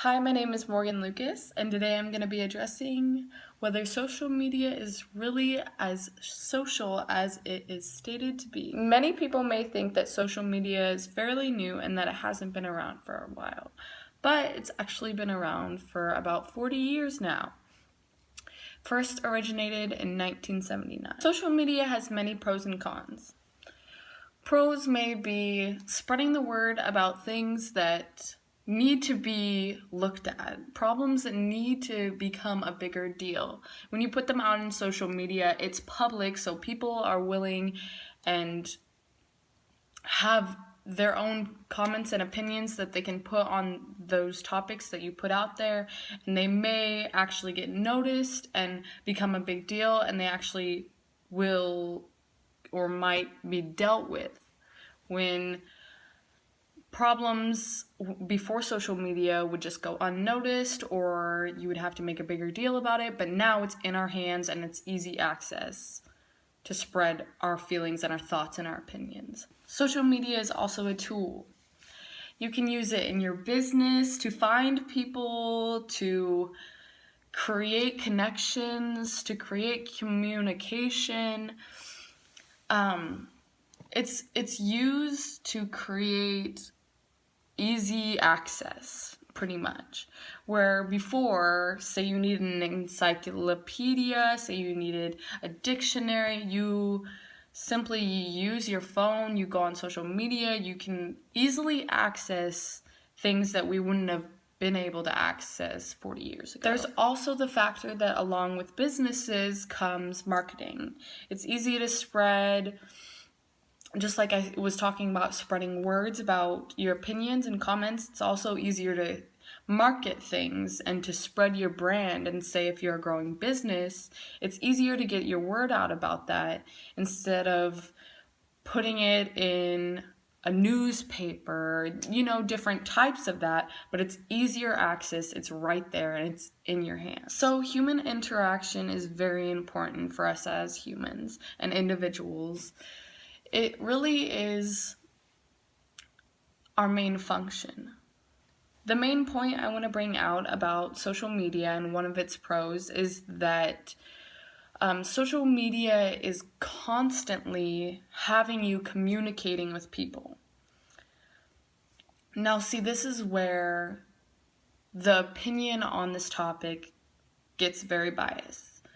Hi, my name is Morgan Lucas, and today I'm going to be addressing whether social media is really as social as it is stated to be. Many people may think that social media is fairly new and that it hasn't been around for a while, but it's actually been around for about 40 years now. First originated in 1979. Social media has many pros and cons. Pros may be spreading the word about things that need to be looked at, problems that need to become a bigger deal. When you put them out in social media, it's public, so people are willing and have their own comments and opinions that they can put on those topics that you put out there, and they may actually get noticed and become a big deal, and they actually will or might be dealt with. When problems before social media would just go unnoticed, or you would have to make a bigger deal about it, but now it's in our hands and it's easy access to spread our feelings and our thoughts and our opinions. Social media is also a tool. You can use it in your business to find people, to create connections, to create communication. It's used to create easy access, pretty much. Where before, say you needed an encyclopedia, say you needed a dictionary, you simply use your phone, you go on social media, you can easily access things that we wouldn't have been able to access 40 years ago. There's also the factor that along with businesses comes marketing. It's easy to spread, just like I was talking about spreading words about your opinions and comments, it's also easier to market things and to spread your brand. And say if you're a growing business, it's easier to get your word out about that instead of putting it in a newspaper, different types of that, but it's easier access, it's right there, and it's in your hands. So human interaction is very important for us as humans and individuals. It really is our main function. The main point I want to bring out about social media and one of its pros is that social media is constantly having you communicating with people. Now, see, this is where the opinion on this topic gets very biased.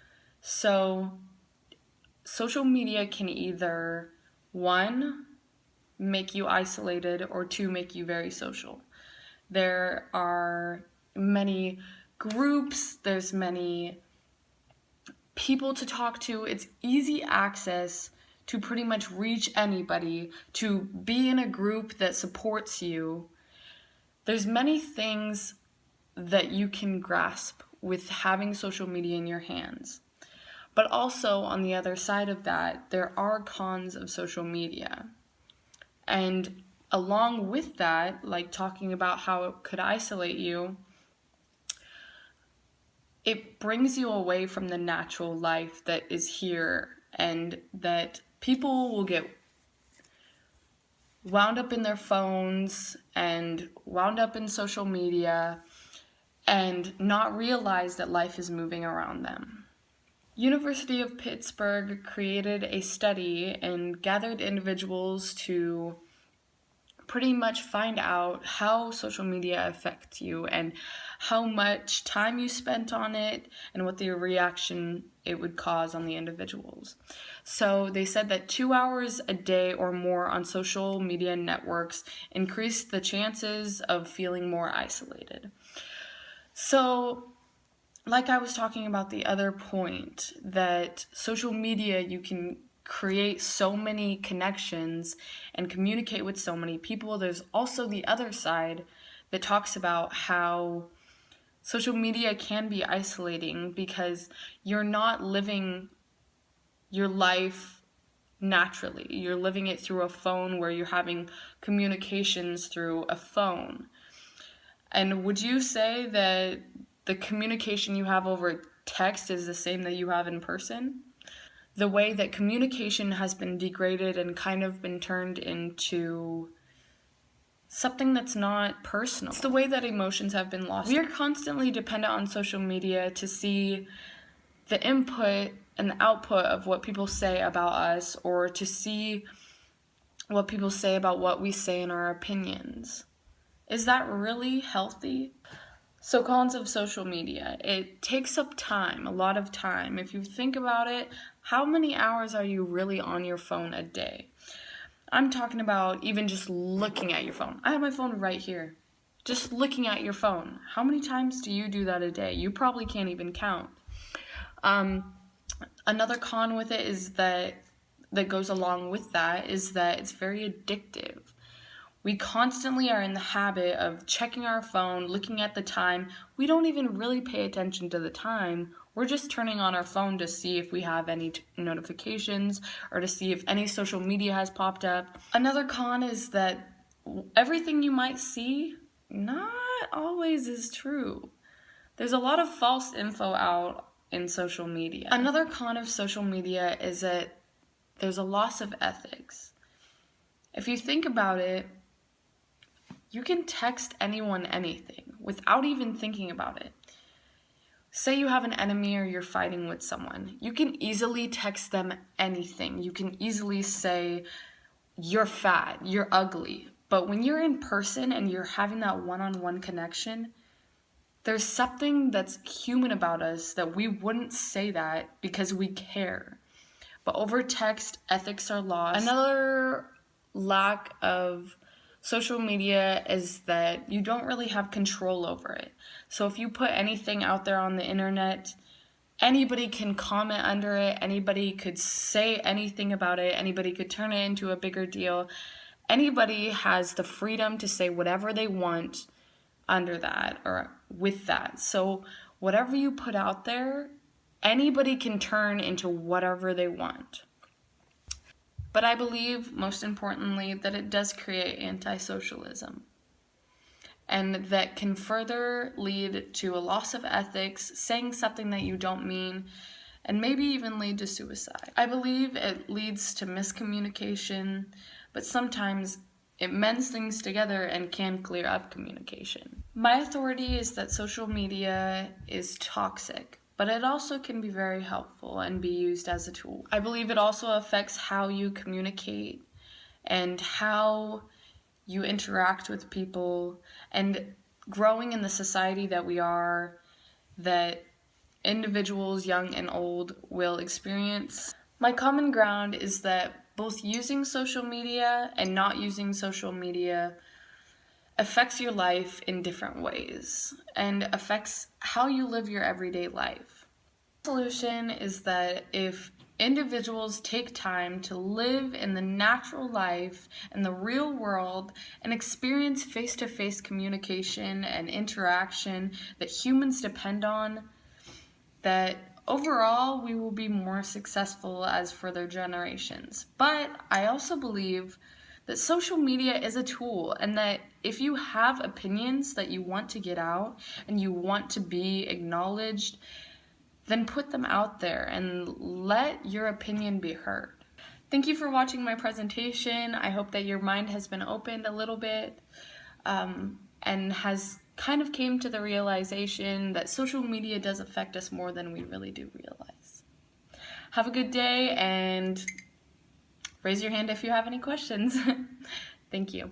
So, social media can either, one, make you isolated, or two, make you very social. There are many groups, there's many people to talk to. It's easy access to pretty much reach anybody, to be in a group that supports you. There's many things that you can grasp with having social media in your hands. But also, on the other side of that, there are cons of social media. And along with that, like talking about how it could isolate you, it brings you away from the natural life that is here, and that people will get wound up in their phones and wound up in social media and not realize that life is moving around them. University of Pittsburgh created a study and gathered individuals to pretty much find out how social media affects you and how much time you spent on it and what the reaction it would cause on the individuals. So they said that 2 hours a day or more on social media networks increased the chances of feeling more isolated. So, like I was talking about the other point, that social media, you can create so many connections and communicate with so many people. There's also the other side that talks about how social media can be isolating because you're not living your life naturally. You're living it through a phone where you're having communications through a phone. And would you say that the communication you have over text is the same that you have in person? The way that communication has been degraded and kind of been turned into something that's not personal. It's the way that emotions have been lost. We are constantly dependent on social media to see the input and the output of what people say about us, or to see what people say about what we say in our opinions. Is that really healthy? So cons of social media. It takes up time, a lot of time. If you think about it, how many hours are you really on your phone a day? I'm talking about even just looking at your phone. I have my phone right here. Just looking at your phone. How many times do you do that a day? You probably can't even count. Another con with it is that goes along with that is that it's very addictive. We constantly are in the habit of checking our phone, looking at the time. We don't even really pay attention to the time. We're just turning on our phone to see if we have any notifications or to see if any social media has popped up. Another con is that everything you might see not always is true. There's a lot of false info out in social media. Another con of social media is that there's a loss of ethics. If you think about it, you can text anyone anything without even thinking about it. Say you have an enemy or you're fighting with someone. You can easily text them anything. You can easily say, you're fat, you're ugly. But when you're in person and you're having that one-on-one connection, there's something that's human about us that we wouldn't say that because we care. But over text, ethics are lost. Another lack of social media is that you don't really have control over it. So if you put anything out there on the internet, anybody can comment under it, anybody could say anything about it, anybody could turn it into a bigger deal. Anybody has the freedom to say whatever they want under that or with that. So whatever you put out there, anybody can turn into whatever they want. But I believe, most importantly, that it does create anti-socialism, and that can further lead to a loss of ethics, saying something that you don't mean, and maybe even lead to suicide. I believe it leads to miscommunication, but sometimes it mends things together and can clear up communication. My authority is that social media is toxic, but it also can be very helpful and be used as a tool. I believe it also affects how you communicate and how you interact with people, and growing in the society that we are, that individuals, young and old, will experience. My common ground is that both using social media and not using social media affects your life in different ways and affects how you live your everyday life. The solution is that if individuals take time to live in the natural life and the real world and experience face-to-face communication and interaction that humans depend on, that overall we will be more successful as further generations. But I also believe that social media is a tool, and that if you have opinions that you want to get out and you want to be acknowledged, then put them out there and let your opinion be heard. Thank you for watching my presentation. I hope that your mind has been opened a little bit and has kind of came to the realization that social media does affect us more than we really do realize. Have a good day, and raise your hand if you have any questions. Thank you.